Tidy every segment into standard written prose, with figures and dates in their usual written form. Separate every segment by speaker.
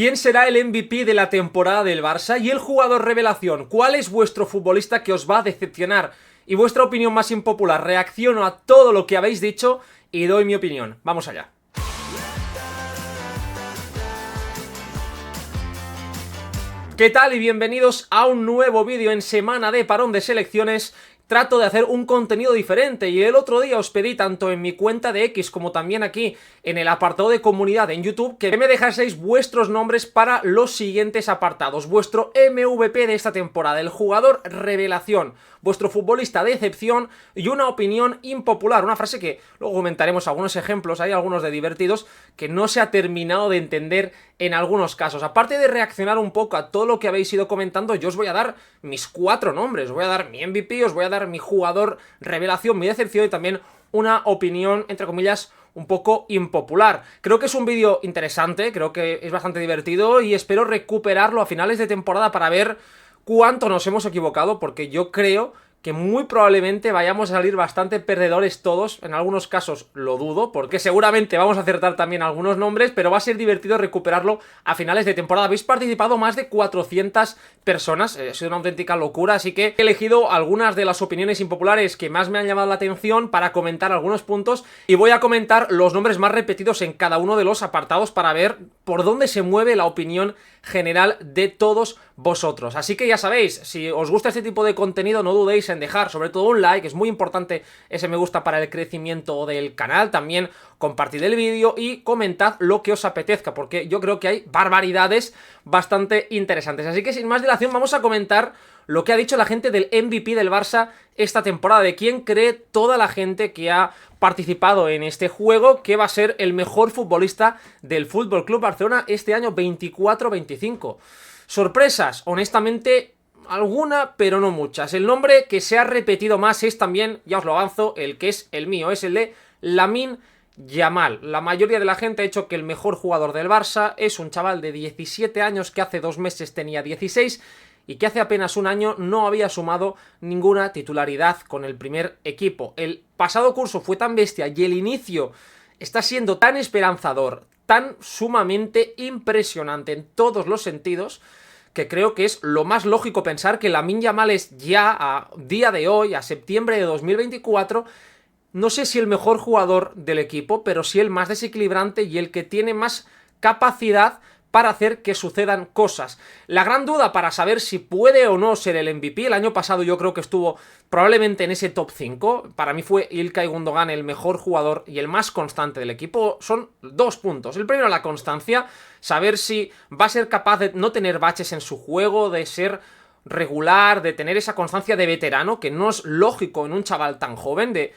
Speaker 1: ¿Quién será el MVP de la temporada del Barça? Y el jugador revelación, ¿cuál es vuestro futbolista que os va a decepcionar? Y vuestra opinión más impopular, reacciono a todo lo que habéis dicho y doy mi opinión. Vamos allá. ¿Qué tal? Y bienvenidos a un nuevo vídeo en semana de parón de selecciones. Trato de hacer un contenido diferente y el otro día os pedí tanto en mi cuenta de X como también aquí en el apartado de comunidad en YouTube que me dejaseis vuestros nombres para los siguientes apartados. Vuestro MVP de esta temporada, el jugador revelación, vuestro futbolista de excepción y una opinión impopular. Una frase que luego comentaremos algunos ejemplos, hay algunos de divertidos que no se ha terminado de entender en algunos casos. Aparte de reaccionar un poco a todo lo que habéis ido comentando, yo os voy a dar mis 4 nombres. Os voy a dar mi MVP, os voy a dar mi jugador revelación, mi decepción y también una opinión, entre comillas, un poco impopular. Creo que es un vídeo interesante, creo que es bastante divertido y espero recuperarlo a finales de temporada para ver cuánto nos hemos equivocado, porque yo creo que muy probablemente vayamos a salir bastante perdedores todos. En algunos casos lo dudo, porque seguramente vamos a acertar también algunos nombres, pero va a ser divertido recuperarlo a finales de temporada. Habéis participado más de 400 personas, ha sido una auténtica locura, así que he elegido algunas de las opiniones impopulares que más me han llamado la atención para comentar algunos puntos, y voy a comentar los nombres más repetidos en cada uno de los apartados para ver por dónde se mueve la opinión general de todos vosotros. Así que ya sabéis, si os gusta este tipo de contenido no dudéis en dejar sobre todo un like, es muy importante ese me gusta para el crecimiento del canal. También compartid el vídeo y comentad lo que os apetezca, porque yo creo que hay barbaridades bastante interesantes. Así que sin más dilación vamos a comentar lo que ha dicho la gente del MVP del Barça esta temporada, de quién cree toda la gente que ha participado en este juego que va a ser el mejor futbolista del Fútbol Club Barcelona este año 24-25. Sorpresas, honestamente, alguna, pero no muchas. El nombre que se ha repetido más es también, ya os lo avanzo, el que es el mío, es el de Lamine Yamal. La mayoría de la gente ha dicho que el mejor jugador del Barça es un chaval de 17 años que hace 2 meses tenía 16 y que hace apenas un año no había sumado ninguna titularidad con el primer equipo. El pasado curso fue tan bestia y el inicio está siendo tan esperanzador, tan sumamente impresionante en todos los sentidos, que creo que es lo más lógico pensar que Lamine Yamal es ya a día de hoy, a septiembre de 2024, no sé si el mejor jugador del equipo, pero sí el más desequilibrante y el que tiene más capacidad para hacer que sucedan cosas. La gran duda para saber si puede o no ser el MVP, el año pasado yo creo que estuvo probablemente en ese top 5, para mí fue İlkay Gundogan el mejor jugador y el más constante del equipo. Son 2 puntos, el primero la constancia, saber si va a ser capaz de no tener baches en su juego, de ser regular, de tener esa constancia de veterano, que no es lógico en un chaval tan joven, de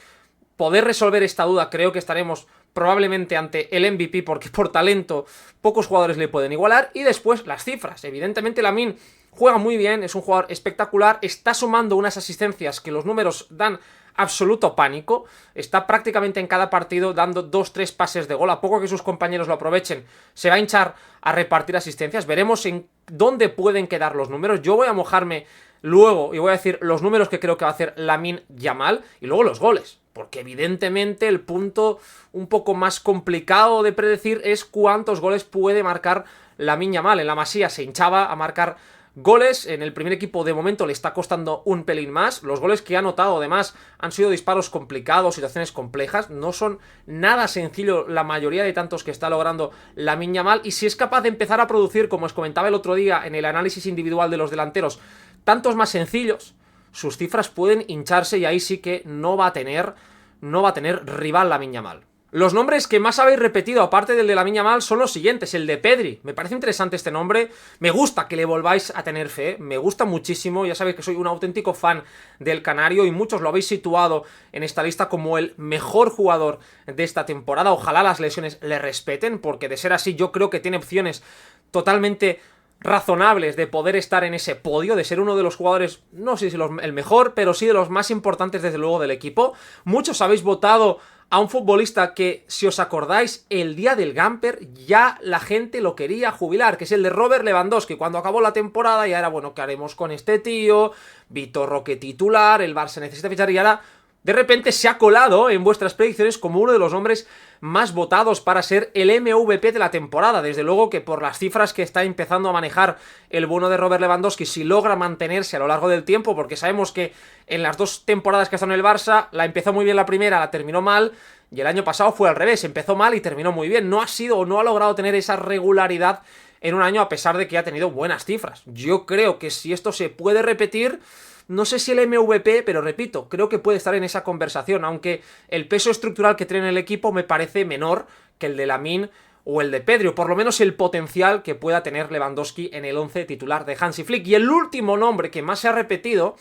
Speaker 1: poder resolver esta duda. Creo que estaremos probablemente ante el MVP, porque por talento pocos jugadores le pueden igualar. Y después las cifras, evidentemente Lamine juega muy bien, es un jugador espectacular, está sumando unas asistencias que los números dan absoluto pánico, está prácticamente en cada partido dando 2-3 pases de gol. A poco que sus compañeros lo aprovechen, se va a hinchar a repartir asistencias. Veremos en dónde pueden quedar los números. Yo voy a mojarme luego y voy a decir los números que creo que va a hacer Lamine Yamal y luego los goles, porque evidentemente el punto un poco más complicado de predecir es cuántos goles puede marcar Lamine Yamal. En la Masía se hinchaba a marcar goles, en el primer equipo de momento le está costando un pelín más. Los goles que ha anotado además han sido disparos complicados, situaciones complejas, no son nada sencillo la mayoría de tantos que está logrando Lamine Yamal. Y si es capaz de empezar a producir, como os comentaba el otro día en el análisis individual de los delanteros, tantos más sencillos, sus cifras pueden hincharse y ahí sí que no va a tener rival Lamine Yamal. Los nombres que más habéis repetido, aparte del de Lamine Yamal, son los siguientes. El de Pedri, me parece interesante este nombre, me gusta que le volváis a tener fe, me gusta muchísimo, ya sabéis que soy un auténtico fan del canario y muchos lo habéis situado en esta lista como el mejor jugador de esta temporada. Ojalá las lesiones le respeten, porque de ser así yo creo que tiene opciones totalmente razonables de poder estar en ese podio, de ser uno de los jugadores, no sé si el mejor, pero sí de los más importantes desde luego del equipo. Muchos habéis votado a un futbolista que, si os acordáis, el día del Gamper ya la gente lo quería jubilar, que es el de Robert Lewandowski. Cuando acabó la temporada ya era, bueno, ¿qué haremos con este tío? Vitor Roque titular, el Barça necesita fichar, y ahora de repente se ha colado en vuestras predicciones como uno de los nombres más votados para ser el MVP de la temporada. Desde luego que por las cifras que está empezando a manejar el bueno de Robert Lewandowski, si logra mantenerse a lo largo del tiempo, porque sabemos que en las 2 temporadas que ha estado en el Barça, la empezó muy bien la primera, la terminó mal, y el año pasado fue al revés, empezó mal y terminó muy bien. No ha sido o no ha logrado tener esa regularidad en un año a pesar de que ha tenido buenas cifras. Yo creo que si esto se puede repetir, no sé si el MVP, pero repito, creo que puede estar en esa conversación, aunque el peso estructural que tiene el equipo me parece menor que el de Lamine o el de Pedri, o por lo menos el potencial que pueda tener Lewandowski en el 11 titular de Hansi Flick. Y el último nombre que más se ha repetido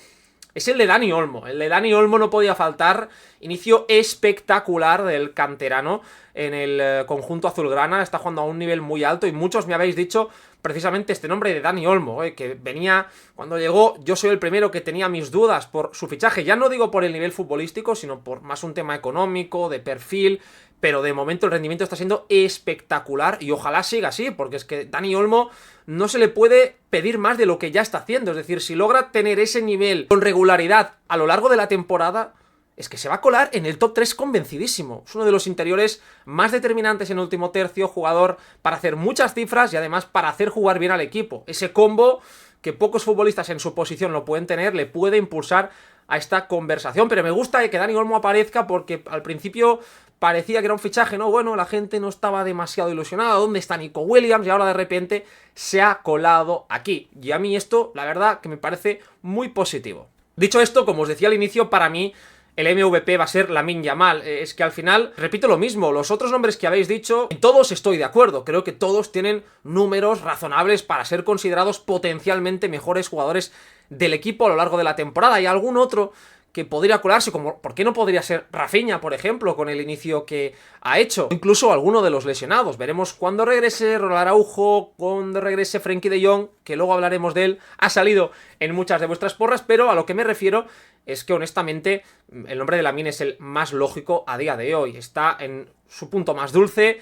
Speaker 1: es el de Dani Olmo. El de Dani Olmo no podía faltar. Inicio espectacular del canterano en el conjunto azulgrana. Está jugando a un nivel muy alto y muchos me habéis dicho precisamente este nombre de Dani Olmo, que venía, cuando llegó, yo soy el primero que tenía mis dudas por su fichaje. Ya no digo por el nivel futbolístico, sino por más un tema económico, de perfil, pero de momento el rendimiento está siendo espectacular y ojalá siga así, porque es que Dani Olmo no se le puede pedir más de lo que ya está haciendo. Es decir, si logra tener ese nivel con regularidad a lo largo de la temporada, es que se va a colar en el top 3 convencidísimo. Es uno de los interiores más determinantes en el último tercio, jugador para hacer muchas cifras y además para hacer jugar bien al equipo. Ese combo que pocos futbolistas en su posición lo pueden tener, le puede impulsar a esta conversación. Pero me gusta que Dani Olmo aparezca porque al principio parecía que era un fichaje, ¿no? Bueno, la gente no estaba demasiado ilusionada. ¿Dónde está Nico Williams? Y ahora de repente se ha colado aquí. Y a mí esto, la verdad, que me parece muy positivo. Dicho esto, como os decía al inicio, para mí el MVP va a ser Lamine Yamal. Es que al final, repito lo mismo, los otros nombres que habéis dicho, en todos estoy de acuerdo. Creo que todos tienen números razonables para ser considerados potencialmente mejores jugadores del equipo a lo largo de la temporada. Y algún otro que podría colarse, como ¿por qué no podría ser Rafinha, por ejemplo, con el inicio que ha hecho? Incluso alguno de los lesionados. Veremos cuando regrese Ronald Araujo, cuando regrese Frenkie de Jong, que luego hablaremos de él. Ha salido en muchas de vuestras porras, pero a lo que me refiero es que honestamente el nombre de Lamine es el más lógico a día de hoy. Está en su punto más dulce.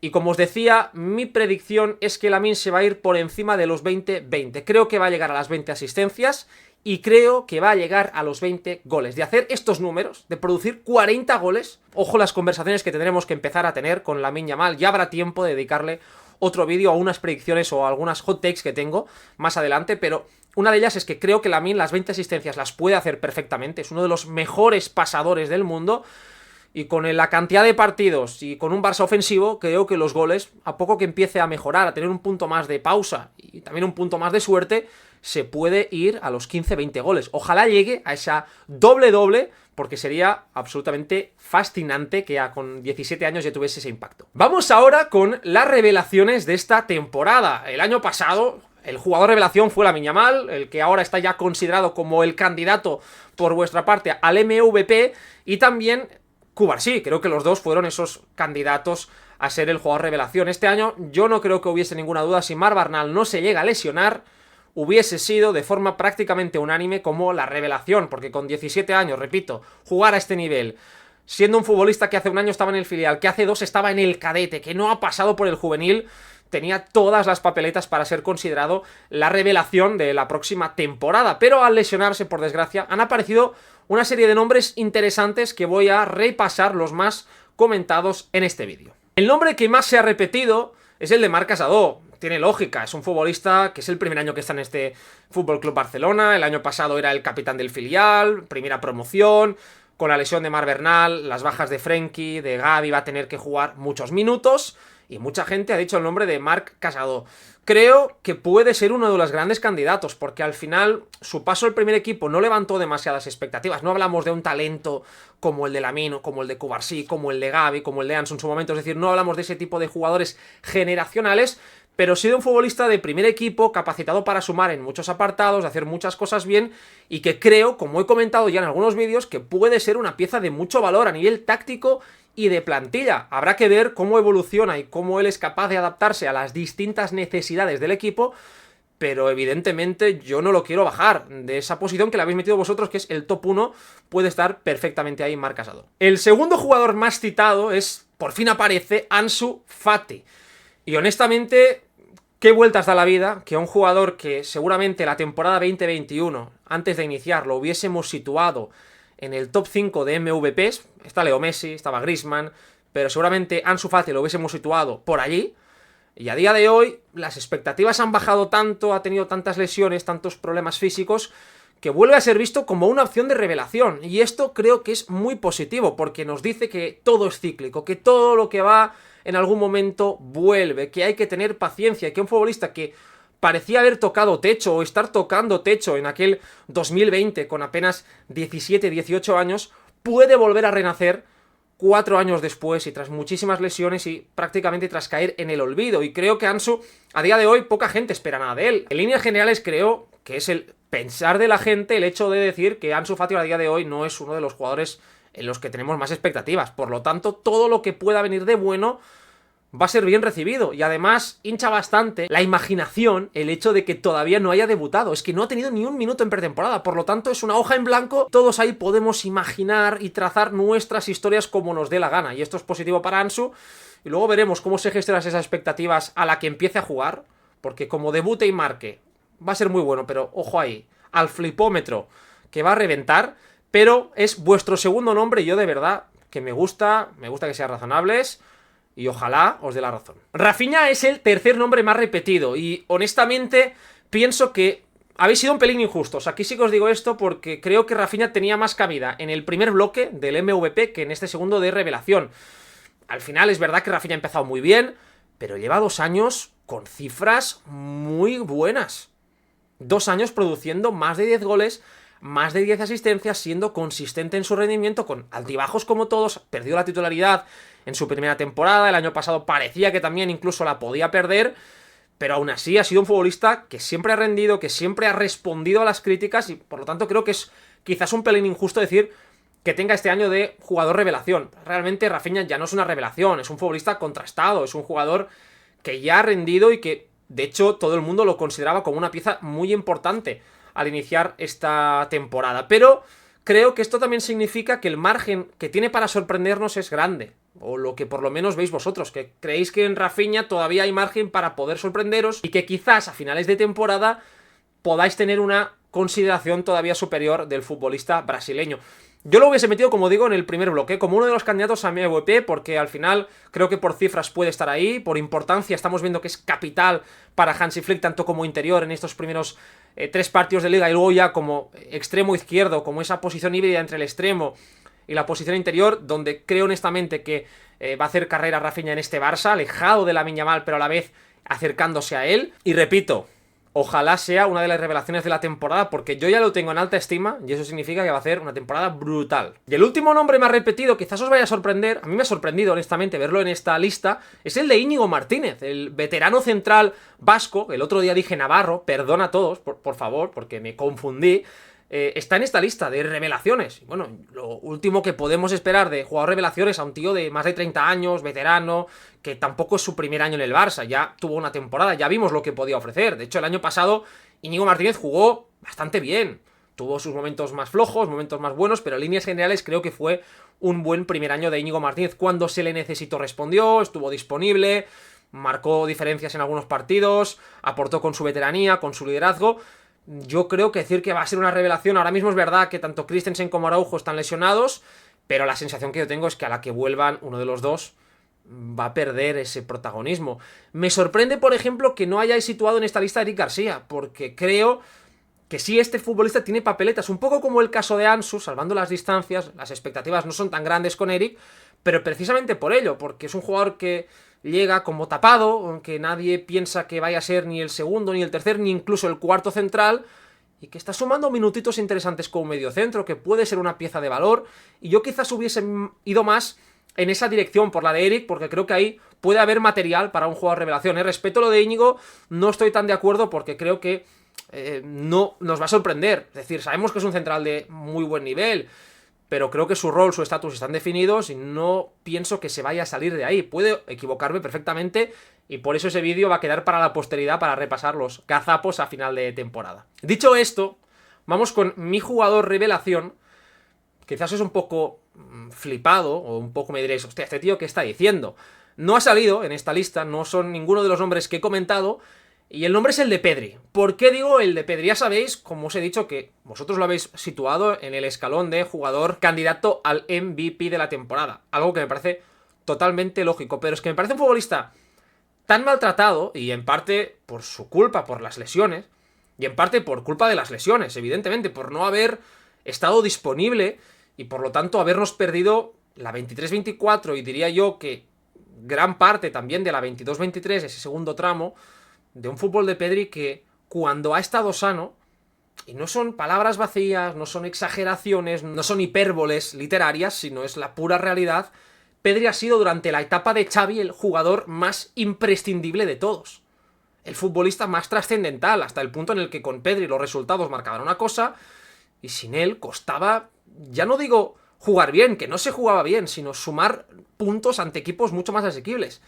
Speaker 1: Y como os decía, mi predicción es que Lamine se va a ir por encima de los 20-20. Creo que va a llegar a las 20 asistencias y creo que va a llegar a los 20 goles. De hacer estos números, de producir 40 goles, ojo las conversaciones que tendremos que empezar a tener con Lamine Yamal. Ya habrá tiempo de dedicarle otro vídeo a unas predicciones o a algunas hot takes que tengo más adelante, pero una de ellas es que creo que Lamine las 20 asistencias las puede hacer perfectamente. Es uno de los mejores pasadores del mundo. Y con la cantidad de partidos y con un Barça ofensivo, creo que los goles, a poco que empiece a mejorar, a tener un punto más de pausa y también un punto más de suerte, se puede ir a los 15-20 goles. Ojalá llegue a esa doble-doble, porque sería absolutamente fascinante que con 17 años ya tuviese ese impacto. Vamos ahora con las revelaciones de esta temporada. El año pasado el jugador revelación fue Lamine Yamal, el que ahora está ya considerado como el candidato por vuestra parte al MVP, y también Cubarsí. Creo que los dos fueron esos candidatos a ser el jugador revelación. Este año yo no creo que hubiese ninguna duda, si Marc Barnal no se llega a lesionar, hubiese sido de forma prácticamente unánime como la revelación, porque con 17 años, repito, jugar a este nivel, siendo un futbolista que hace un año estaba en el filial, que hace 2 estaba en el cadete, que no ha pasado por el juvenil, tenía todas las papeletas para ser considerado la revelación de la próxima temporada. Pero al lesionarse, por desgracia, han aparecido una serie de nombres interesantes que voy a repasar, los más comentados en este vídeo. El nombre que más se ha repetido es el de Marc Casado. Tiene lógica, es un futbolista que es el primer año que está en este Fútbol Club Barcelona. El año pasado era el capitán del filial, primera promoción. Con la lesión de Marc Bernal, las bajas de Frenkie, de Gavi, va a tener que jugar muchos minutos. Y mucha gente ha dicho el nombre de Marc Casado. Creo que puede ser uno de los grandes candidatos, porque al final su paso al primer equipo no levantó demasiadas expectativas. No hablamos de un talento como el de Lamine, como el de Cubarsí, como el de Gavi, como el de Ansu en su momento. Es decir, no hablamos de ese tipo de jugadores generacionales, pero sí de un futbolista de primer equipo capacitado para sumar en muchos apartados, de hacer muchas cosas bien, y que creo, como he comentado ya en algunos vídeos, que puede ser una pieza de mucho valor a nivel táctico y de plantilla. Habrá que ver cómo evoluciona y cómo él es capaz de adaptarse a las distintas necesidades del equipo, pero evidentemente yo no lo quiero bajar de esa posición que le habéis metido vosotros, que es el top 1, puede estar perfectamente ahí Marc Casado. El segundo jugador más citado es, por fin aparece, Ansu Fati. Y honestamente, qué vueltas da la vida que a un jugador que seguramente la temporada 2021, antes de iniciar, lo hubiésemos situado en el top 5 de MVPs. Está Leo Messi, estaba Griezmann, pero seguramente Ansu Fati lo hubiésemos situado por allí. Y a día de hoy las expectativas han bajado tanto, ha tenido tantas lesiones, tantos problemas físicos, que vuelve a ser visto como una opción de revelación. Y esto creo que es muy positivo, porque nos dice que todo es cíclico, que todo lo que va en algún momento vuelve, que hay que tener paciencia, que un futbolista que parecía haber tocado techo o estar tocando techo en aquel 2020 con apenas 17, 18 años, puede volver a renacer 4 años después y tras muchísimas lesiones y prácticamente tras caer en el olvido. Y creo que Ansu, a día de hoy, poca gente espera nada de él. En líneas generales creo que es el pensar de la gente el hecho de decir que Ansu Fati a día de hoy no es uno de los jugadores en los que tenemos más expectativas. Por lo tanto, todo lo que pueda venir de bueno va a ser bien recibido. Y además hincha bastante la imaginación el hecho de que todavía no haya debutado. Es que no ha tenido ni un minuto en pretemporada. Por lo tanto, es una hoja en blanco. Todos ahí podemos imaginar y trazar nuestras historias como nos dé la gana. Y esto es positivo para Ansu. Y luego veremos cómo se gestionan esas expectativas a la que empiece a jugar. Porque como debute y marque, va a ser muy bueno. Pero ojo ahí, al flipómetro que va a reventar. Pero es vuestro segundo nombre y yo de verdad que me gusta que sean razonables. Y ojalá os dé la razón. Rafinha es el tercer nombre más repetido. Y honestamente pienso que habéis sido un pelín injustos. Aquí sí que os digo esto porque creo que Rafinha tenía más cabida en el primer bloque del MVP que en este segundo de revelación. Al final es verdad que Rafinha ha empezado muy bien, pero lleva 2 años con cifras muy buenas. 2 años produciendo más de 10 goles, más de 10 asistencias, siendo consistente en su rendimiento, con altibajos como todos. Perdió la titularidad en su primera temporada, el año pasado parecía que también incluso la podía perder, pero aún así ha sido un futbolista que siempre ha rendido, que siempre ha respondido a las críticas y por lo tanto creo que es quizás un pelín injusto decir que tenga este año de jugador revelación. Realmente Rafinha ya no es una revelación, es un futbolista contrastado, es un jugador que ya ha rendido y que de hecho todo el mundo lo consideraba como una pieza muy importante al iniciar esta temporada, pero creo que esto también significa que el margen que tiene para sorprendernos es grande, o lo que por lo menos veis vosotros, que creéis que en Rafinha todavía hay margen para poder sorprenderos y que quizás a finales de temporada podáis tener una consideración todavía superior del futbolista brasileño. Yo lo hubiese metido, como digo, en el primer bloque, como uno de los candidatos a mi MVP, porque al final creo que por cifras puede estar ahí, por importancia estamos viendo que es capital para Hansi Flick, tanto como interior en estos primeros 3 partidos de liga, y luego ya como extremo izquierdo, como esa posición híbrida entre el extremo y la posición interior, donde creo honestamente que va a hacer carrera Rafinha en este Barça, alejado de Lamine Yamal, pero a la vez acercándose a él. Y repito, ojalá sea una de las revelaciones de la temporada, porque yo ya lo tengo en alta estima y eso significa que va a ser una temporada brutal. Y el último nombre más repetido, quizás os vaya a sorprender, a mí me ha sorprendido honestamente verlo en esta lista, es el de Íñigo Martínez, el veterano central vasco. El otro día dije Navarro, perdona a todos, por favor, porque me confundí. Está en esta lista de revelaciones. Y bueno, lo último que podemos esperar de jugador revelaciones a un tío de más de 30 años, veterano, que tampoco es su primer año en el Barça, ya tuvo una temporada, ya vimos lo que podía ofrecer. De hecho, el año pasado Íñigo Martínez jugó bastante bien. Tuvo sus momentos más flojos, momentos más buenos, pero en líneas generales creo que fue un buen primer año de Íñigo Martínez. Cuando se le necesitó respondió, estuvo disponible, marcó diferencias en algunos partidos, aportó con su veteranía, con su liderazgo. Yo creo que decir que va a ser una revelación, ahora mismo es verdad que tanto Christensen como Araujo están lesionados, pero la sensación que yo tengo es que a la que vuelvan uno de los dos va a perder ese protagonismo. Me sorprende, por ejemplo, que no hayáis situado en esta lista a Eric García, porque creo que sí, este futbolista tiene papeletas, un poco como el caso de Ansu, salvando las distancias, las expectativas no son tan grandes con Eric, pero precisamente por ello, porque es un jugador que llega como tapado, aunque nadie piensa que vaya a ser ni el segundo, ni el tercer, ni incluso el cuarto central, y que está sumando minutitos interesantes como mediocentro, que puede ser una pieza de valor, y yo quizás hubiese ido más en esa dirección por la de Eric, porque creo que ahí puede haber material para un jugador revelación. Respeto lo de Íñigo, no estoy tan de acuerdo porque creo que no nos va a sorprender. Es decir, sabemos que es un central de muy buen nivel, pero creo que su rol, su estatus están definidos y no pienso que se vaya a salir de ahí. Puedo equivocarme perfectamente y por eso ese vídeo va a quedar para la posteridad para repasar los gazapos a final de temporada. Dicho esto, vamos con mi jugador revelación. Quizás es un poco flipado o un poco me diréis, hostia, este tío ¿qué está diciendo? No ha salido en esta lista, no son ninguno de los nombres que he comentado Y el nombre es el de Pedri. ¿Por qué digo el de Pedri? Ya sabéis, como os he dicho, que vosotros lo habéis situado en el escalón de jugador candidato al MVP de la temporada. Algo que me parece totalmente lógico. Pero es que me parece un futbolista tan maltratado, y en parte por su culpa, por las lesiones, y en parte por culpa de las lesiones, evidentemente, por no haber estado disponible y por lo tanto habernos perdido la 23-24 y diría yo que gran parte también de la 22-23, ese segundo tramo, de un fútbol de Pedri que cuando ha estado sano, y no son palabras vacías, no son exageraciones, no son hipérboles literarias, sino es la pura realidad, Pedri ha sido durante la etapa de Xavi el jugador más imprescindible de todos. El futbolista más trascendental, hasta el punto en el que con Pedri los resultados marcaban una cosa, y sin él costaba, ya no digo jugar bien, que no se jugaba bien, sino sumar puntos ante equipos mucho más asequibles.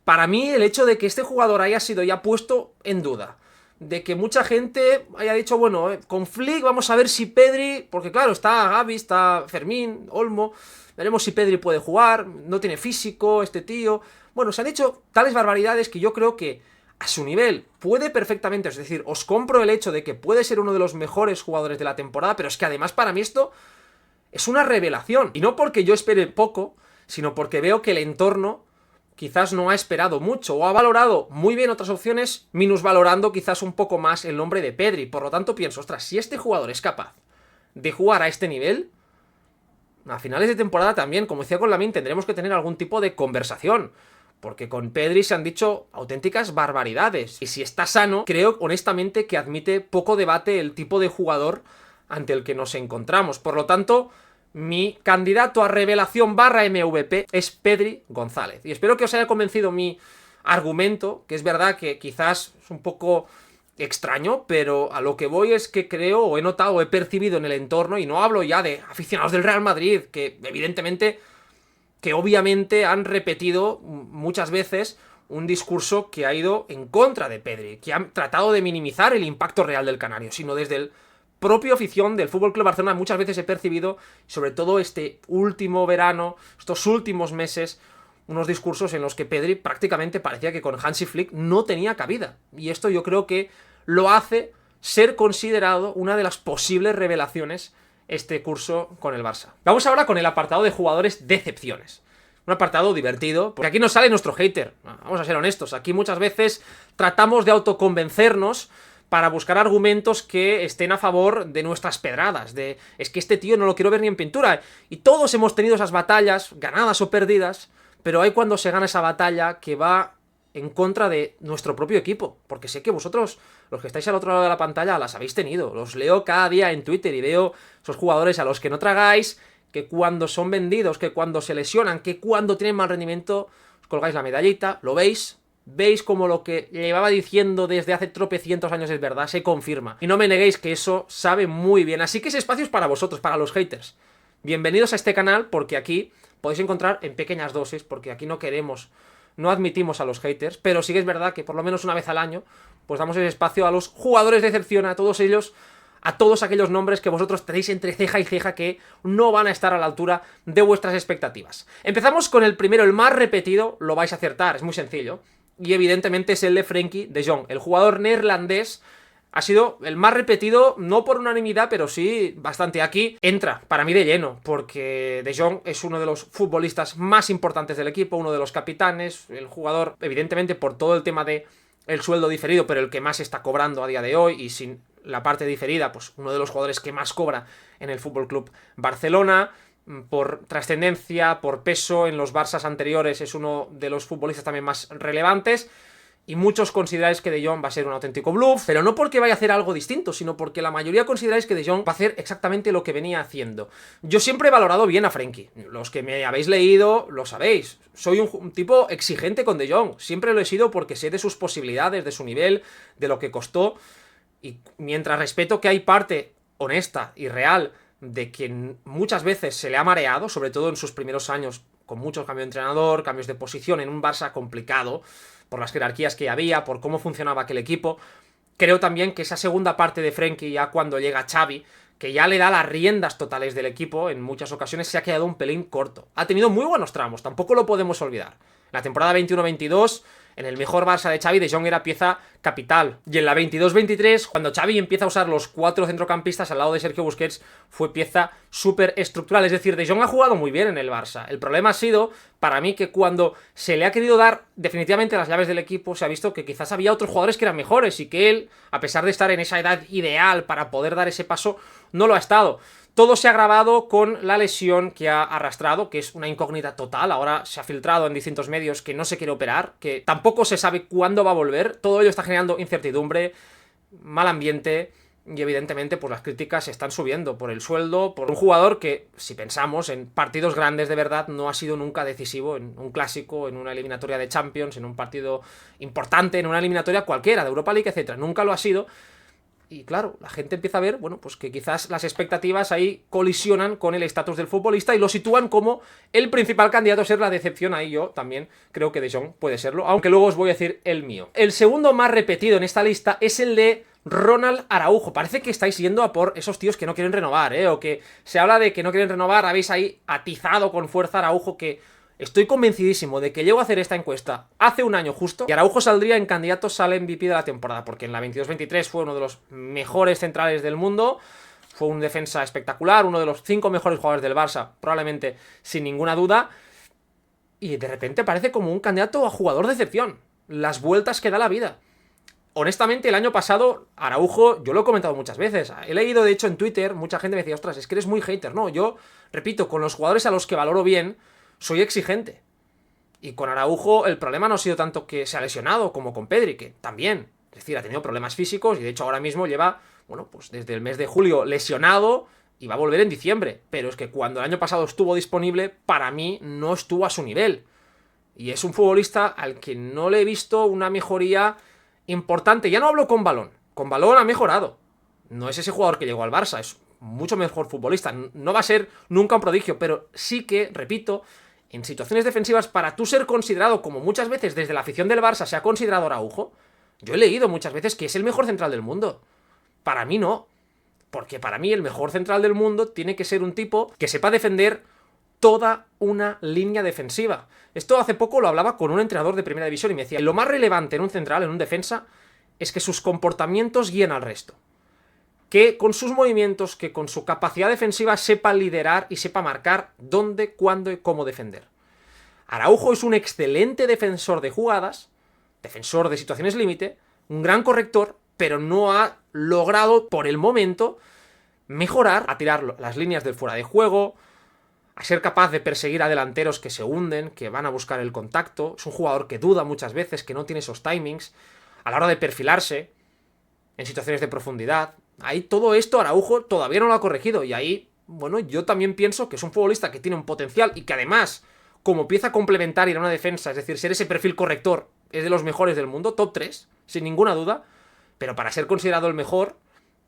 Speaker 1: Para mí, el hecho de que este jugador haya sido ya puesto en duda, de que mucha gente haya dicho, bueno, con Flick vamos a ver si Pedri, porque claro, está Gavi, está Fermín, Olmo, veremos si Pedri puede jugar, no tiene físico este tío. Bueno, se han dicho tales barbaridades que yo creo que a su nivel puede perfectamente, es decir, os compro el hecho de que puede ser uno de los mejores jugadores de la temporada, pero es que además para mí esto es una revelación. Y no porque yo espere poco, sino porque veo que el entorno quizás no ha esperado mucho o ha valorado muy bien otras opciones, minusvalorando quizás un poco más el nombre de Pedri. Por lo tanto pienso, ostras, si este jugador es capaz de jugar a este nivel, a finales de temporada también, como decía con Lamine, tendremos que tener algún tipo de conversación, porque con Pedri se han dicho auténticas barbaridades. Y si está sano, creo honestamente que admite poco debate el tipo de jugador ante el que nos encontramos. Por lo tanto, mi candidato a revelación / MVP es Pedri González. Y espero que os haya convencido mi argumento, que es verdad que quizás es un poco extraño, pero a lo que voy es que creo, o he notado, o he percibido en el entorno, y no hablo ya de aficionados del Real Madrid, que evidentemente, que obviamente han repetido muchas veces un discurso que ha ido en contra de Pedri, que han tratado de minimizar el impacto real del canario, sino desde el propia afición del FC Barcelona muchas veces he percibido, sobre todo este último verano, estos últimos meses, unos discursos en los que Pedri prácticamente parecía que con Hansi Flick no tenía cabida. Y esto yo creo que lo hace ser considerado una de las posibles revelaciones este curso con el Barça. Vamos ahora con el apartado de jugadores decepciones. Un apartado divertido, porque aquí nos sale nuestro hater. Vamos a ser honestos, aquí muchas veces tratamos de autoconvencernos para buscar argumentos que estén a favor de nuestras pedradas, de es que este tío no lo quiero ver ni en pintura. Y todos hemos tenido esas batallas, ganadas o perdidas, pero hay cuando se gana esa batalla que va en contra de nuestro propio equipo, porque sé que vosotros, los que estáis al otro lado de la pantalla, las habéis tenido, los leo cada día en Twitter y veo esos jugadores a los que no tragáis, que cuando son vendidos, que cuando se lesionan, que cuando tienen mal rendimiento, os colgáis la medallita, lo veis como lo que llevaba diciendo desde hace tropecientos años es verdad, se confirma. Y no me neguéis que eso sabe muy bien. Así que ese espacio es para vosotros, para los haters. Bienvenidos a este canal, porque aquí podéis encontrar en pequeñas dosis, porque aquí no admitimos a los haters, pero sí que es verdad que por lo menos una vez al año, pues damos ese espacio a los jugadores de excepción, a todos ellos, a todos aquellos nombres que vosotros tenéis entre ceja y ceja que no van a estar a la altura de vuestras expectativas. Empezamos con el primero, el más repetido, lo vais a acertar, es muy sencillo. Y evidentemente es el de Frenkie de Jong. El jugador neerlandés ha sido el más repetido, no por unanimidad, pero sí bastante. Aquí entra, para mí de lleno, porque de Jong es uno de los futbolistas más importantes del equipo, uno de los capitanes, el jugador, evidentemente por todo el tema de el sueldo diferido, pero el que más está cobrando a día de hoy, y sin la parte diferida, pues uno de los jugadores que más cobra en el FC Barcelona. Por trascendencia, por peso, en los Barças anteriores es uno de los futbolistas también más relevantes, y muchos consideráis que De Jong va a ser un auténtico bluff, pero no porque vaya a hacer algo distinto, sino porque la mayoría consideráis que De Jong va a hacer exactamente lo que venía haciendo. Yo siempre he valorado bien a Frenkie, los que me habéis leído lo sabéis, soy un tipo exigente con De Jong, siempre lo he sido porque sé de sus posibilidades, de su nivel, de lo que costó, y mientras respeto que hay parte honesta y real de que muchas veces se le ha mareado, sobre todo en sus primeros años, con muchos cambios de entrenador, cambios de posición, en un Barça complicado, por las jerarquías que había, por cómo funcionaba aquel equipo. Creo también que esa segunda parte de Frenkie, ya cuando llega Xavi, que ya le da las riendas totales del equipo, en muchas ocasiones se ha quedado un pelín corto. Ha tenido muy buenos tramos, tampoco lo podemos olvidar. La temporada 21-22 En el mejor Barça de Xavi, De Jong era pieza capital. Y en la 22-23, cuando Xavi empieza a usar los 4 centrocampistas al lado de Sergio Busquets, fue pieza súper estructural. Es decir, De Jong ha jugado muy bien en el Barça. El problema ha sido, para mí, que cuando se le ha querido dar definitivamente las llaves del equipo, se ha visto que quizás había otros jugadores que eran mejores y que él, a pesar de estar en esa edad ideal para poder dar ese paso, no lo ha estado. Todo se ha agravado con la lesión que ha arrastrado, que es una incógnita total. Ahora se ha filtrado en distintos medios que no se quiere operar, que tampoco se sabe cuándo va a volver. Todo ello está generando incertidumbre, mal ambiente y evidentemente pues las críticas están subiendo por el sueldo, por un jugador que, si pensamos en partidos grandes de verdad, no ha sido nunca decisivo en un clásico, en una eliminatoria de Champions, en un partido importante, en una eliminatoria cualquiera, de Europa League, etcétera. Nunca lo ha sido. Y claro, la gente empieza a ver, bueno, pues que quizás las expectativas ahí colisionan con el estatus del futbolista y lo sitúan como el principal candidato a ser la decepción. Ahí yo también creo que De Jong puede serlo, aunque luego os voy a decir el mío. El segundo más repetido en esta lista es el de Ronald Araujo. Parece que estáis yendo a por esos tíos que no quieren renovar, o que se habla de que no quieren renovar. Habéis ahí atizado con fuerza a Araujo, que estoy convencidísimo de que llego a hacer esta encuesta hace un año justo y Araujo saldría en candidatos al MVP de la temporada, porque en la 22-23 fue uno de los mejores centrales del mundo, fue un defensa espectacular, uno de los 5 mejores jugadores del Barça, probablemente sin ninguna duda, y de repente parece como un candidato a jugador de excepción. Las vueltas que da la vida. Honestamente, el año pasado, Araujo, yo lo he comentado muchas veces, he leído de hecho en Twitter, mucha gente me decía, ostras, es que eres muy hater. No, yo, repito, con los jugadores a los que valoro bien, soy exigente. Y con Araujo el problema no ha sido tanto que se ha lesionado como con Pedri, que también, es decir, ha tenido problemas físicos y de hecho ahora mismo lleva, bueno, pues desde el mes de julio lesionado y va a volver en diciembre. Pero es que cuando el año pasado estuvo disponible, para mí no estuvo a su nivel. Y es un futbolista al que no le he visto una mejoría importante. Ya no hablo con balón ha mejorado. No es ese jugador que llegó al Barça, es mucho mejor futbolista. No va a ser nunca un prodigio, pero sí que, repito, en situaciones defensivas, para tú ser considerado, como muchas veces desde la afición del Barça se ha considerado Araujo, yo he leído muchas veces que es el mejor central del mundo. Para mí no. Porque para mí el mejor central del mundo tiene que ser un tipo que sepa defender toda una línea defensiva. Esto hace poco lo hablaba con un entrenador de primera división y me decía, lo más relevante en un central, en un defensa, es que sus comportamientos guíen al resto. Que con sus movimientos, que con su capacidad defensiva sepa liderar y sepa marcar dónde, cuándo y cómo defender. Araujo es un excelente defensor de jugadas, defensor de situaciones límite, un gran corrector, pero no ha logrado, por el momento, mejorar a tirar las líneas del fuera de juego, a ser capaz de perseguir a delanteros que se hunden, que van a buscar el contacto. Es un jugador que duda muchas veces, que no tiene esos timings, a la hora de perfilarse en situaciones de profundidad. Ahí todo esto Araujo todavía no lo ha corregido y ahí, bueno, yo también pienso que es un futbolista que tiene un potencial y que además, como pieza complementaria en una defensa, es decir, ser ese perfil corrector, es de los mejores del mundo, top 3, sin ninguna duda, pero para ser considerado el mejor,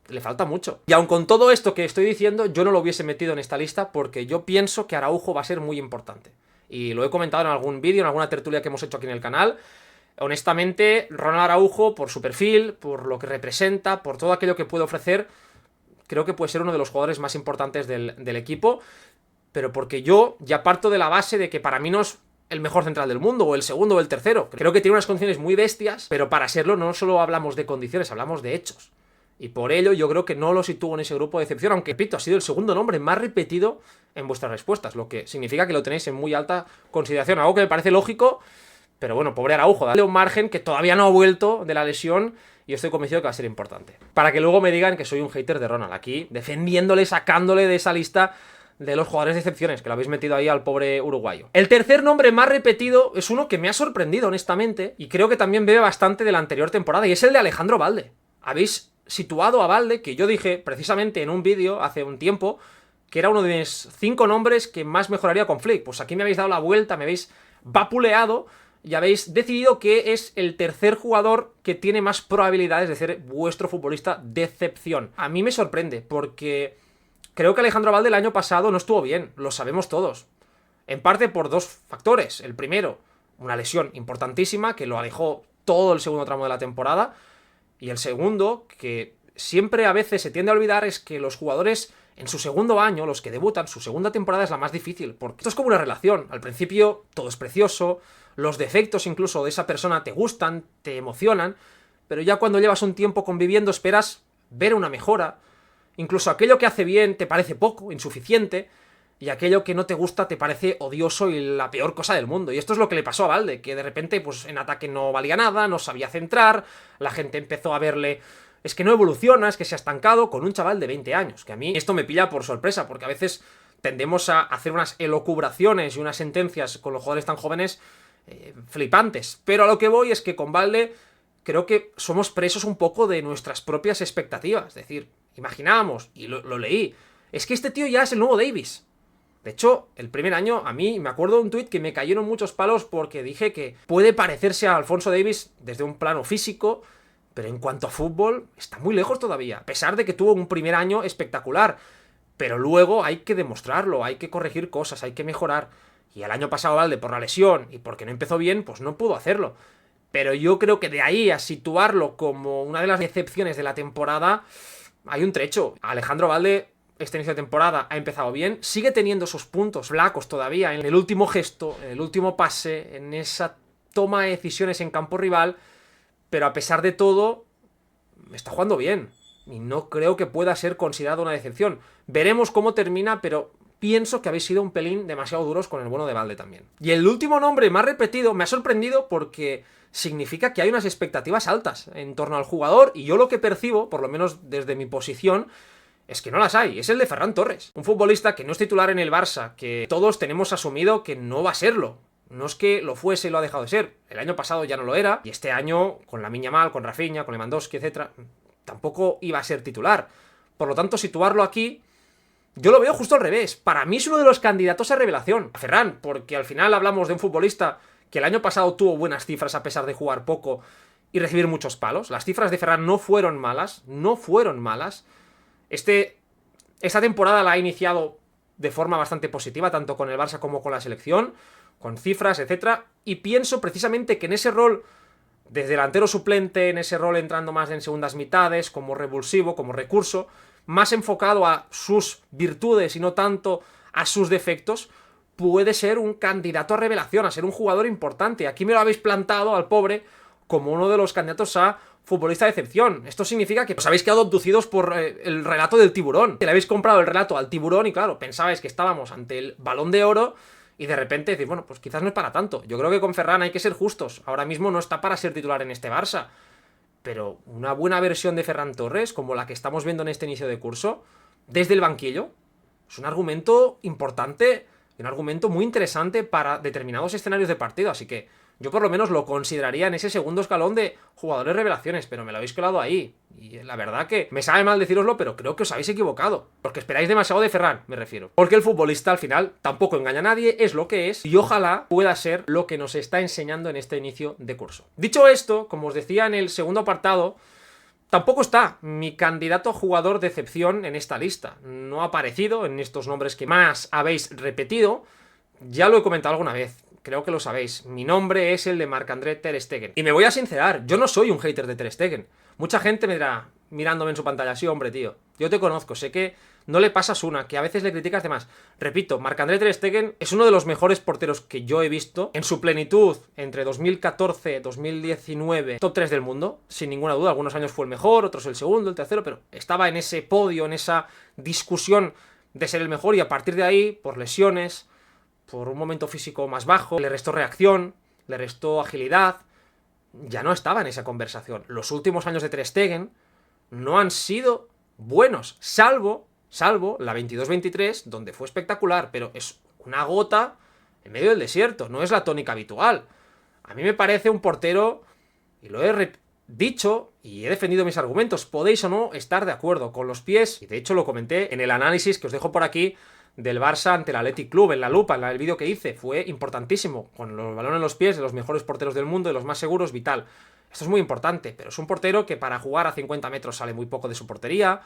Speaker 1: le falta mucho. Y aun con todo esto que estoy diciendo, yo no lo hubiese metido en esta lista porque yo pienso que Araujo va a ser muy importante. Y lo he comentado en algún vídeo, en alguna tertulia que hemos hecho aquí en el canal. Honestamente, Ronald Araujo, por su perfil, por lo que representa, por todo aquello que puede ofrecer, creo que puede ser uno de los jugadores más importantes del equipo, pero porque yo ya parto de la base de que para mí no es el mejor central del mundo, o el segundo o el tercero. Creo que tiene unas condiciones muy bestias, pero para serlo no solo hablamos de condiciones, hablamos de hechos. Y por ello yo creo que no lo sitúo en ese grupo de excepción, aunque, repito, ha sido el segundo nombre más repetido en vuestras respuestas, lo que significa que lo tenéis en muy alta consideración, algo que me parece lógico. Pero bueno, pobre Araujo, dale un margen que todavía no ha vuelto de la lesión y estoy convencido que va a ser importante. Para que luego me digan que soy un hater de Ronald, aquí defendiéndole, sacándole de esa lista de los jugadores de excepciones, que lo habéis metido ahí al pobre uruguayo. El tercer nombre más repetido es uno que me ha sorprendido, honestamente, y creo que también bebe bastante de la anterior temporada, y es el de Alejandro Balde. Habéis situado a Balde, que yo dije precisamente en un vídeo hace un tiempo, que era uno de mis 5 nombres que más mejoraría con Flick. Pues aquí me habéis dado la vuelta, me habéis vapuleado, y habéis decidido que es el tercer jugador que tiene más probabilidades de ser vuestro futbolista de excepción. A mí me sorprende, porque creo que Alejandro Balde el año pasado no estuvo bien, lo sabemos todos. En parte por 2 factores. El primero, una lesión importantísima que lo alejó todo el segundo tramo de la temporada. Y el segundo, que siempre a veces se tiende a olvidar, es que los jugadores en su segundo año, los que debutan, su segunda temporada es la más difícil, porque esto es como una relación. Al principio todo es precioso, los defectos incluso de esa persona te gustan, te emocionan, pero ya cuando llevas un tiempo conviviendo esperas ver una mejora. Incluso aquello que hace bien te parece poco, insuficiente, y aquello que no te gusta te parece odioso y la peor cosa del mundo. Y esto es lo que le pasó a Balde, que de repente pues en ataque no valía nada, no sabía centrar, la gente empezó a verle... Es que no evoluciona, es que se ha estancado con un chaval de 20 años, que a mí esto me pilla por sorpresa, porque a veces tendemos a hacer unas elocubraciones y unas sentencias con los jugadores tan jóvenes flipantes. Pero a lo que voy es que con Balde creo que somos presos un poco de nuestras propias expectativas. Es decir, imaginábamos, y lo leí, es que este tío ya es el nuevo Davis. De hecho, el primer año, a mí me acuerdo de un tuit que me cayeron muchos palos porque dije que puede parecerse a Alphonso Davies desde un plano físico, pero en cuanto a fútbol, está muy lejos todavía, a pesar de que tuvo un primer año espectacular. Pero luego hay que demostrarlo, hay que corregir cosas, hay que mejorar. Y el año pasado Balde, por la lesión y porque no empezó bien, pues no pudo hacerlo. Pero yo creo que de ahí a situarlo como una de las decepciones de la temporada, hay un trecho. Alejandro Balde, este inicio de temporada, ha empezado bien, sigue teniendo sus puntos flacos todavía en el último gesto, en el último pase, en esa toma de decisiones en campo rival, pero a pesar de todo, está jugando bien. Y no creo que pueda ser considerado una decepción. Veremos cómo termina, pero pienso que habéis sido un pelín demasiado duros con el bueno de Balde también. Y el último nombre más repetido me ha sorprendido porque significa que hay unas expectativas altas en torno al jugador, y yo lo que percibo, por lo menos desde mi posición, es que no las hay. Es el de Ferran Torres, un futbolista que no es titular en el Barça, que todos tenemos asumido que no va a serlo. No es que lo fuese y lo ha dejado de ser. El año pasado ya no lo era, y este año, con Lamine Yamal, con Rafinha, con Lewandowski, etc., tampoco iba a ser titular. Por lo tanto, situarlo aquí, yo lo veo justo al revés. Para mí es uno de los candidatos a revelación, a Ferran, porque al final hablamos de un futbolista que el año pasado tuvo buenas cifras a pesar de jugar poco y recibir muchos palos. Las cifras de Ferran no fueron malas, no fueron malas. Esta temporada la ha iniciado de forma bastante positiva, tanto con el Barça como con la selección, con cifras, etc. Y pienso precisamente que en ese rol de delantero suplente, en ese rol entrando más en segundas mitades, como revulsivo, como recurso, más enfocado a sus virtudes y no tanto a sus defectos, puede ser un candidato a revelación, a ser un jugador importante. Aquí me lo habéis plantado al pobre como uno de los candidatos a futbolista de excepción. Esto significa que os habéis quedado abducidos por el relato del tiburón. Le habéis comprado el relato al tiburón y claro, pensabais que estábamos ante el Balón de Oro y de repente decís, bueno, pues quizás no es para tanto. Yo creo que con Ferran hay que ser justos. Ahora mismo no está para ser titular en este Barça. Pero una buena versión de Ferran Torres, como la que estamos viendo en este inicio de curso, desde el banquillo, es un argumento importante y un argumento muy interesante para determinados escenarios de partido. Así que yo por lo menos lo consideraría en ese segundo escalón de jugadores revelaciones, pero me lo habéis colado ahí. Y la verdad que me sabe mal decíroslo, pero creo que os habéis equivocado. Porque esperáis demasiado de Ferran, me refiero. Porque el futbolista al final tampoco engaña a nadie, es lo que es, y ojalá pueda ser lo que nos está enseñando en este inicio de curso. Dicho esto, como os decía en el segundo apartado, tampoco está mi candidato a jugador de excepción en esta lista. No ha aparecido en estos nombres que más habéis repetido. Ya lo he comentado alguna vez. Creo que lo sabéis. Mi nombre es el de Marc-André Ter Stegen. Y me voy a sincerar, yo no soy un hater de Ter Stegen. Mucha gente me dirá, mirándome en su pantalla, sí, hombre, tío, yo te conozco, sé que no le pasas una, que a veces le criticas de más. Repito, Marc-André Ter Stegen es uno de los mejores porteros que yo he visto en su plenitud entre 2014 y 2019, top 3 del mundo, sin ninguna duda. Algunos años fue el mejor, otros el segundo, el tercero, pero estaba en ese podio, en esa discusión de ser el mejor, y a partir de ahí, por lesiones, por un momento físico más bajo, le restó reacción, le restó agilidad, ya no estaba en esa conversación. Los últimos años de Ter Stegen no han sido buenos, salvo la 22-23, donde fue espectacular, pero es una gota en medio del desierto, no es la tónica habitual. A mí me parece un portero, y lo he dicho y he defendido mis argumentos, podéis o no estar de acuerdo con los pies, y de hecho lo comenté en el análisis que os dejo por aquí, del Barça ante el Athletic Club, en la lupa, en el vídeo que hice, fue importantísimo, con los balones en los pies de los mejores porteros del mundo, de los más seguros, vital. Esto es muy importante, pero es un portero que para jugar a 50 metros sale muy poco de su portería,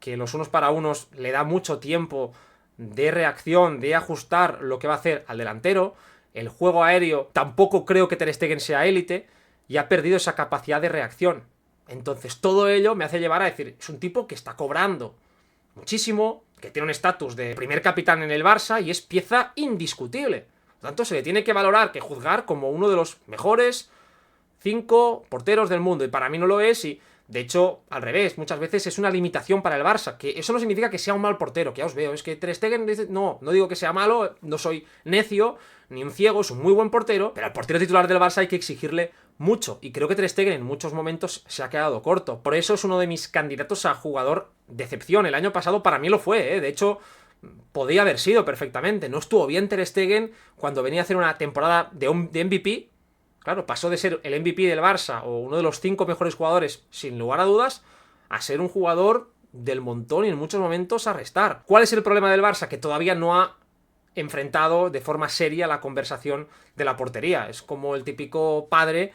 Speaker 1: que los unos para unos le da mucho tiempo de reacción, de ajustar lo que va a hacer al delantero. El juego aéreo tampoco creo que Ter Stegen sea élite, y ha perdido esa capacidad de reacción. Entonces todo ello me hace llevar a decir, es un tipo que está cobrando muchísimo, que tiene un estatus de primer capitán en el Barça y es pieza indiscutible. Por tanto, se le tiene que valorar, que juzgar como uno de los mejores 5 porteros del mundo. Y para mí no lo es, y de hecho, al revés, muchas veces es una limitación para el Barça, que eso no significa que sea un mal portero, que ya os veo, es que Ter Stegen dice, no digo que sea malo, no soy necio, ni un ciego, es un muy buen portero, pero al portero titular del Barça hay que exigirle mucho, y creo que Ter Stegen en muchos momentos se ha quedado corto. Por eso es uno de mis candidatos a jugador decepción. El año pasado para mí lo fue, de hecho, podía haber sido perfectamente. No estuvo bien Ter Stegen cuando venía a hacer una temporada de MVP. Claro, pasó de ser el MVP del Barça o uno de los 5 mejores jugadores, sin lugar a dudas, a ser un jugador del montón y en muchos momentos a restar. ¿Cuál es el problema del Barça? Que todavía no ha enfrentado de forma seria la conversación de la portería. Es como el típico padre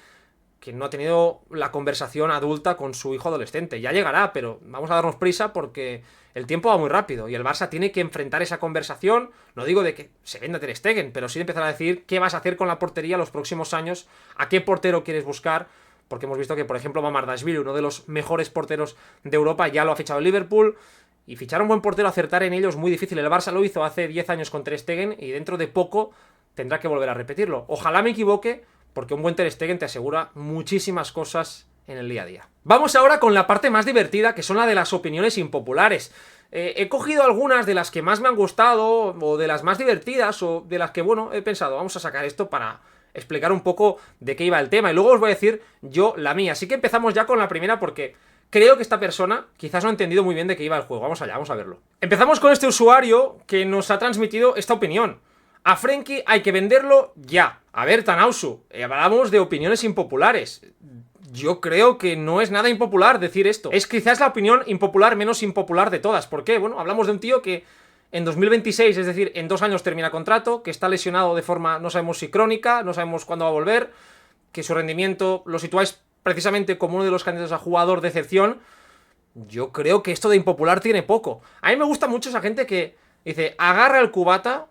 Speaker 1: que no ha tenido la conversación adulta con su hijo adolescente. Ya llegará, pero vamos a darnos prisa porque el tiempo va muy rápido y el Barça tiene que enfrentar esa conversación. No digo de que se venda Ter Stegen, pero sí de empezar a decir qué vas a hacer con la portería los próximos años, a qué portero quieres buscar, porque hemos visto que, por ejemplo, Mamardashvili, uno de los mejores porteros de Europa, ya lo ha fichado el Liverpool, y fichar un buen portero, acertar en ello es muy difícil. El Barça lo hizo hace 10 años con Ter Stegen y dentro de poco tendrá que volver a repetirlo. Ojalá me equivoque, porque un buen Ter Stegen te asegura muchísimas cosas en el día a día. Vamos ahora con la parte más divertida, que son la de las opiniones impopulares. He cogido algunas de las que más me han gustado, o de las más divertidas, o de las que, bueno, he pensado, vamos a sacar esto para explicar un poco de qué iba el tema, y luego os voy a decir yo la mía. Así que empezamos ya con la primera, porque creo que esta persona quizás no ha entendido muy bien de qué iba el juego. Vamos allá, vamos a verlo. Empezamos con este usuario que nos ha transmitido esta opinión. A Frenkie hay que venderlo ya. A ver, Tanausu, hablamos de opiniones impopulares. Yo creo que no es nada impopular decir esto. Es quizás la opinión impopular menos impopular de todas. ¿Por qué? Bueno, hablamos de un tío que en 2026, es decir, en 2 años termina contrato, que está lesionado de forma, no sabemos si crónica, no sabemos cuándo va a volver, que su rendimiento lo situáis precisamente como uno de los candidatos a jugador de excepción. Yo creo que esto de impopular tiene poco. A mí me gusta mucho esa gente que dice, agarra el cubata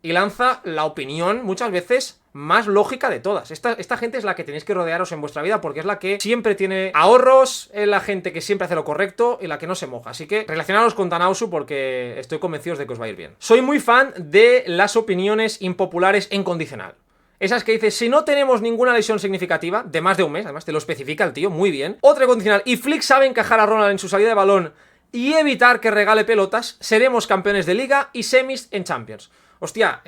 Speaker 1: y lanza la opinión, muchas veces, más lógica de todas. Esta gente es la que tenéis que rodearos en vuestra vida, porque es la que siempre tiene ahorros, es la gente que siempre hace lo correcto y la que no se moja. Así que relacionaros con Tanausu porque estoy convencido de que os va a ir bien. Soy muy fan de las opiniones impopulares en condicional. Esas que dices, si no tenemos ninguna lesión significativa, de más de un mes, además te lo especifica el tío, muy bien. Otra condicional, y Flick sabe encajar a Ronald en su salida de balón y evitar que regale pelotas, seremos campeones de Liga y semis en Champions. Hostia,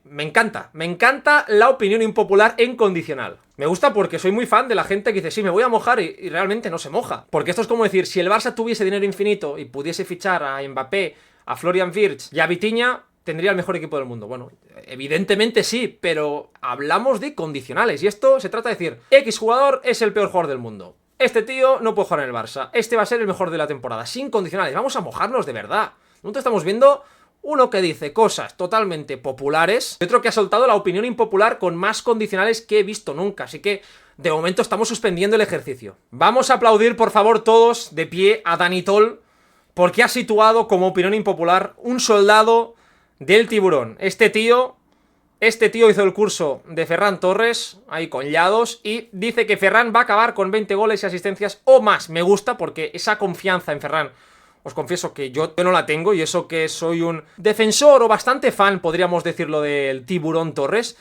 Speaker 1: me encanta la opinión impopular en condicional. Me gusta porque soy muy fan de la gente que dice, sí, me voy a mojar y realmente no se moja. Porque esto es como decir, si el Barça tuviese dinero infinito y pudiese fichar a Mbappé, a Florian Wirtz y a Vitinha, tendría el mejor equipo del mundo. Bueno, evidentemente sí, pero hablamos de condicionales y esto se trata de decir, X jugador es el peor jugador del mundo. Este tío no puede jugar en el Barça, este va a ser el mejor de la temporada, sin condicionales. Vamos a mojarnos de verdad. Nosotros estamos viendo uno que dice cosas totalmente populares y otro que ha soltado la opinión impopular con más condicionales que he visto nunca. Así que, de momento, estamos suspendiendo el ejercicio. Vamos a aplaudir, por favor, todos de pie a Dani Toll, porque ha situado como opinión impopular un soldado del Tiburón. Este tío hizo el curso de Ferran Torres, ahí con Llados, y dice que Ferran va a acabar con 20 goles y asistencias o más. Me gusta porque esa confianza en Ferran, os confieso que yo no la tengo, y eso que soy un defensor o bastante fan, podríamos decirlo, del Tiburón Torres,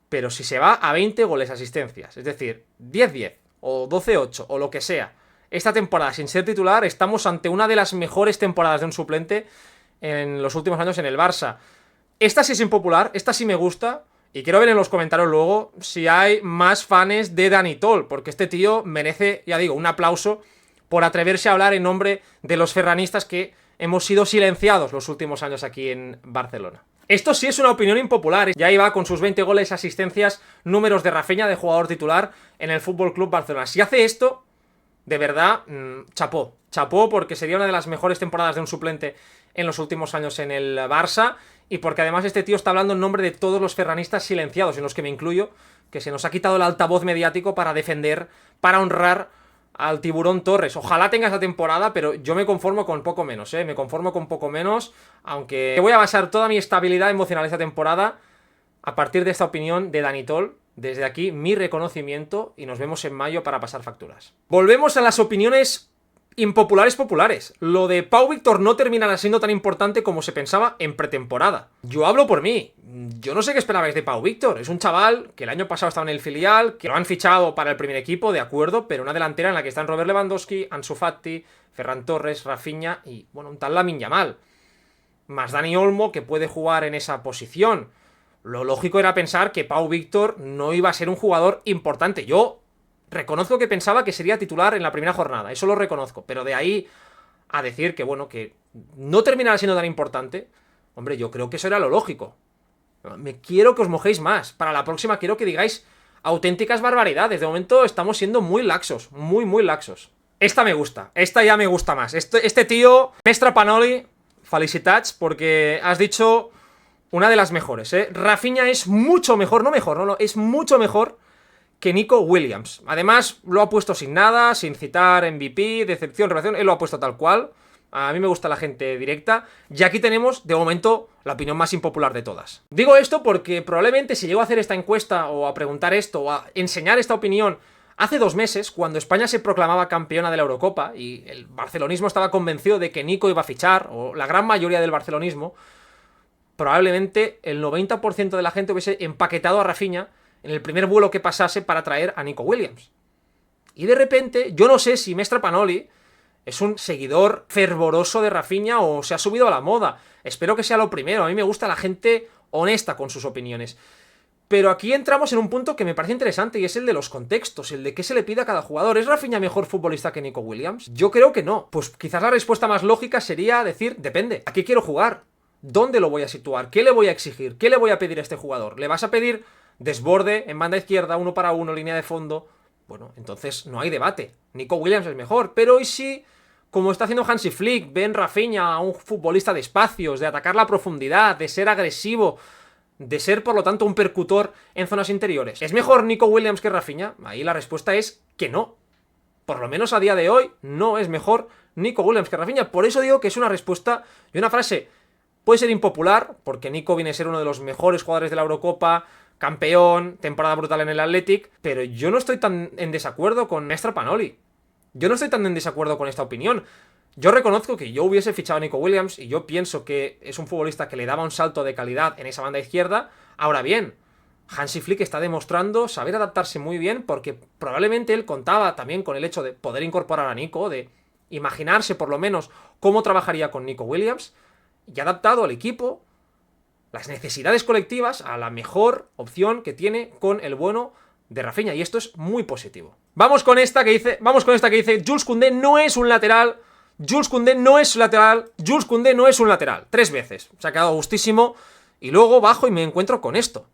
Speaker 1: pero si se va a 20 goles, asistencias, es decir, 10-10 o 12-8 o lo que sea, esta temporada sin ser titular, estamos ante una de las mejores temporadas de un suplente en los últimos años en el Barça. Esta sí es impopular, esta sí me gusta, y quiero ver en los comentarios luego si hay más fans de Dani Toll, porque este tío merece, ya digo, un aplauso por atreverse a hablar en nombre de los ferranistas que hemos sido silenciados los últimos años aquí en Barcelona. Esto sí es una opinión impopular. Ya iba con sus 20 goles, asistencias, números de Rafinha de jugador titular en el FC Barcelona. Si hace esto, de verdad, chapó, porque sería una de las mejores temporadas de un suplente en los últimos años en el Barça, y porque además este tío está hablando en nombre de todos los ferranistas silenciados, en los que me incluyo, que se nos ha quitado el altavoz mediático para defender, para honrar al Tiburón Torres. Ojalá tenga esa temporada, pero yo me conformo con poco menos, me conformo con poco menos, aunque voy a basar toda mi estabilidad emocional esta temporada a partir de esta opinión de Dani Toll. Desde aquí, mi reconocimiento, y nos vemos en mayo para pasar facturas. Volvemos a las opiniones Impopulares populares. Lo de Pau Víctor no terminará siendo tan importante como se pensaba en pretemporada. Yo hablo por mí. Yo no sé qué esperabais de Pau Víctor. Es un chaval que el año pasado estaba en el filial, que lo han fichado para el primer equipo, de acuerdo, pero una delantera en la que están Robert Lewandowski, Ansu Fati, Ferran Torres, Rafinha y, bueno, un tal Lamine Yamal. Más Dani Olmo, que puede jugar en esa posición. Lo lógico era pensar que Pau Víctor no iba a ser un jugador importante. Yo reconozco que pensaba que sería titular en la primera jornada, eso lo reconozco, pero de ahí a decir que, bueno, que no terminará siendo tan importante, hombre, yo creo que eso era lo lógico. Me quiero que os mojéis más. Para la próxima quiero que digáis auténticas barbaridades. De momento estamos siendo muy laxos, muy laxos. Esta me gusta, esta ya me gusta más. Este tío, Mestre Panoli, felicitats, porque has dicho una de las mejores, ¿eh? Rafinha es mucho mejor, no, es mucho mejor que Nico Williams. Además, lo ha puesto sin nada, sin citar MVP, decepción, revelación, él lo ha puesto tal cual. A mí me gusta la gente directa. Y aquí tenemos, de momento, la opinión más impopular de todas. Digo esto porque probablemente si llego a hacer esta encuesta, o a preguntar esto, o a enseñar esta opinión hace 2 meses, cuando España se proclamaba campeona de la Eurocopa, y el barcelonismo estaba convencido de que Nico iba a fichar, o la gran mayoría del barcelonismo, probablemente el 90% de la gente hubiese empaquetado a Rafinha en el primer vuelo que pasase para traer a Nico Williams. Y de repente, yo no sé si Mestre Panoli es un seguidor fervoroso de Rafinha o se ha subido a la moda. Espero que sea lo primero. A mí me gusta la gente honesta con sus opiniones. Pero aquí entramos en un punto que me parece interesante y es el de los contextos, el de qué se le pide a cada jugador. ¿Es Rafinha mejor futbolista que Nico Williams? Yo creo que no. Pues quizás la respuesta más lógica sería decir, depende. ¿A qué quiero jugar? ¿Dónde lo voy a situar? ¿Qué le voy a exigir? ¿Qué le voy a pedir a este jugador? ¿Le vas a pedir desborde en banda izquierda, 1 para 1, línea de fondo? Bueno, entonces no hay debate. Nico Williams es mejor. Pero ¿y si, como está haciendo Hansi Flick, ven Rafinha a un futbolista de espacios, de atacar la profundidad, de ser agresivo, de ser, por lo tanto, un percutor en zonas interiores? ¿Es mejor Nico Williams que Rafinha? Ahí la respuesta es que no. Por lo menos a día de hoy, no es mejor Nico Williams que Rafinha. Por eso digo que es una respuesta y una frase. Puede ser impopular, porque Nico viene a ser uno de los mejores jugadores de la Eurocopa, campeón, temporada brutal en el Athletic, pero yo no estoy tan en desacuerdo con Mestre Panoli. Yo no estoy tan en desacuerdo con esta opinión. Yo reconozco que yo hubiese fichado a Nico Williams y yo pienso que es un futbolista que le daba un salto de calidad en esa banda izquierda. Ahora bien, Hansi Flick está demostrando saber adaptarse muy bien, porque probablemente él contaba también con el hecho de poder incorporar a Nico, de imaginarse por lo menos cómo trabajaría con Nico Williams, y ha adaptado al equipo las necesidades colectivas a la mejor opción que tiene con el bueno de Rafinha, y esto es muy positivo. Vamos con esta que dice Jules Koundé no es un lateral, Jules Koundé no es lateral, Jules Koundé no es un lateral. 3 veces, se ha quedado gustísimo, y luego bajo y me encuentro con esto.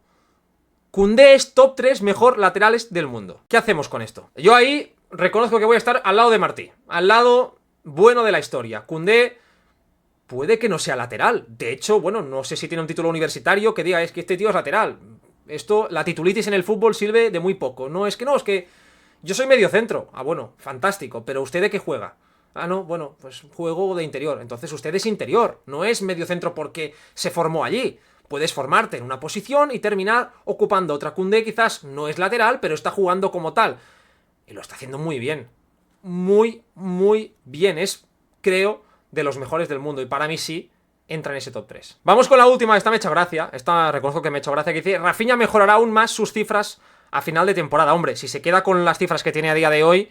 Speaker 1: Koundé es top 3 mejor laterales del mundo. ¿Qué hacemos con esto? Yo ahí reconozco que voy a estar al lado de Martí, al lado bueno de la historia. Koundé puede que no sea lateral. De hecho, bueno, no sé si tiene un título universitario que diga es que este tío es lateral. Esto, la titulitis en el fútbol sirve de muy poco. No, es que yo soy medio centro. Ah, bueno, fantástico. Pero ¿usted de qué juega? Ah, no, bueno, pues juego de interior. Entonces usted es interior. No es medio centro porque se formó allí. Puedes formarte en una posición y terminar ocupando otra. Koundé quizás no es lateral, pero está jugando como tal. Y lo está haciendo muy bien. Muy bien. Es, creo, de los mejores del mundo, y para mí sí entra en ese top 3. Vamos con la última, esta me ha hecho gracia, esta reconozco que me ha hecho gracia, que dice Rafinha mejorará aún más sus cifras a final de temporada. Hombre, si se queda con las cifras que tiene a día de hoy,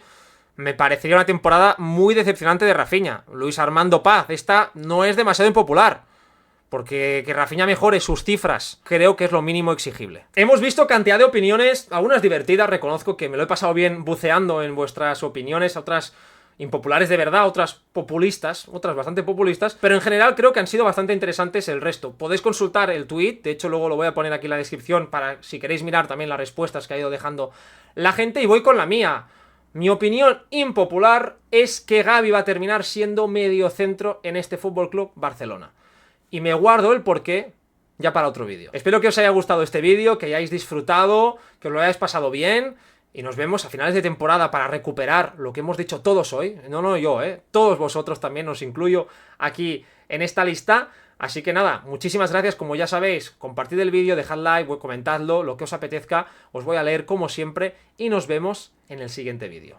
Speaker 1: me parecería una temporada muy decepcionante de Rafinha. Luis Armando Paz, esta no es demasiado impopular, porque que Rafinha mejore sus cifras creo que es lo mínimo exigible. Hemos visto cantidad de opiniones, algunas divertidas, reconozco que me lo he pasado bien buceando en vuestras opiniones, otras impopulares de verdad, otras populistas, otras bastante populistas, pero en general creo que han sido bastante interesantes el resto. Podéis consultar el tweet, de hecho luego lo voy a poner aquí en la descripción para si queréis mirar también las respuestas que ha ido dejando la gente, y voy con la mía. Mi opinión impopular es que Gavi va a terminar siendo medio centro en este FC Barcelona. Y me guardo el porqué ya para otro vídeo. Espero que os haya gustado este vídeo, que hayáis disfrutado, que os lo hayáis pasado bien. Y nos vemos a finales de temporada para recuperar lo que hemos dicho todos hoy. No yo, todos vosotros también, os incluyo aquí en esta lista. Así que nada, muchísimas gracias. Como ya sabéis, compartid el vídeo, dejad like, comentadlo, lo que os apetezca. Os voy a leer como siempre y nos vemos en el siguiente vídeo.